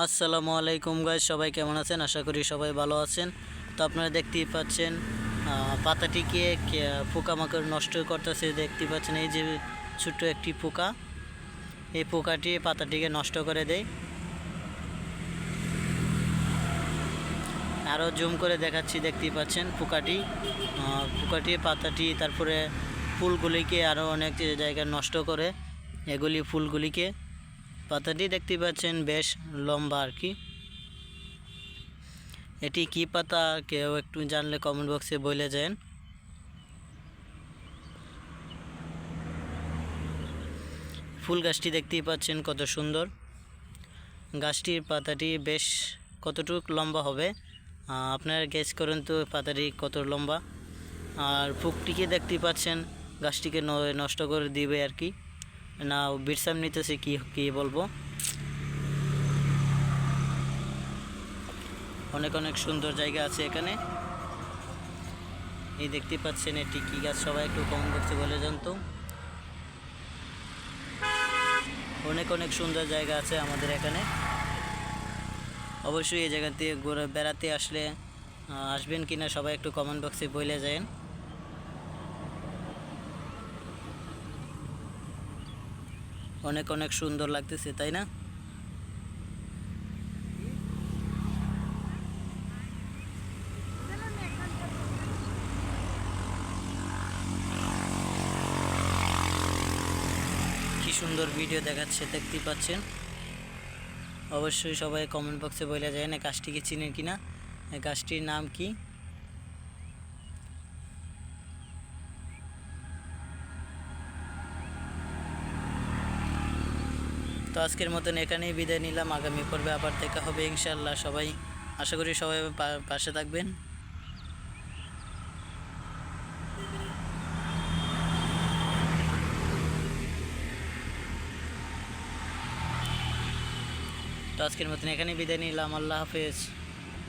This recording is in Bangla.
আসসালামু আলাইকুম গাইস, সবাই কেমন আছেন? আশা করি সবাই ভালো আছেন। তো আপনারা দেখতেই পাচ্ছেন পাতাটিকে পোকামাকড় নষ্ট করতেছে। দেখতে পাচ্ছেন এই যে ছোট্ট একটি পোকা, এই পোকাটি পাতাটিকে নষ্ট করে দেয়। আরও জুম করে দেখাচ্ছি, দেখতেই পাচ্ছেন পোকাটি পাতাটি তারপরে ফুলগুলিকে আরও অনেক জায়গায় নষ্ট করে। এগুলি ফুলগুলিকে পাতাটি দেখতে পাচ্ছেন বেশ লম্বা আর কি। এটি কি পাতা কেউ একটু জানলে কমেন্ট বক্সে বলে যান। ফুল গাছটি দেখতেই পাচ্ছেন কত সুন্দর। গাছটির পাতাটি বেশ কতটুকু লম্বা হবে আপনারা গেস করেন তো পাতাটি কত লম্বা। আর ফুকটিকে দেখতেই পাচ্ছেন গাছটিকে নষ্ট করে দিবে আর কি, না বিশ্রাম নিতেছে কি বলবো। অনেক অনেক সুন্দর জায়গা আছে এখানে। এই দেখতে পাচ্ছেন এটি কি গাছ, সবাই একটু কমেন্ট বক্সে বলে যান তো। অনেক অনেক সুন্দর জায়গা আছে আমাদের এখানে। অবশ্যই এই জায়গাতে বেড়াতে আসলে আসবেন কিনা সবাই একটু কমেন্ট বক্সে বলে যান। অনেক অনেক সুন্দর লাগতেছে, তাই না? কি সুন্দর ভিডিও দেখাচ্ছে, দেখতেই পাচ্ছেন। অবশ্যই সবাই কমেন্ট বক্সে বলে যায় এই গাছটিকে চিনেন কিনা, এই গাছটির নাম কি। তো আজকের মতন এখানেই বিদায় নিলাম। আগামী পর্বে আবার দেখা হবে ইনশাআল্লাহ। সবাই আশা করি সবাই পাশে থাকবেন। তো আজকের মতন এখানেই বিদায় নিলাম। আল্লাহ হাফেজ।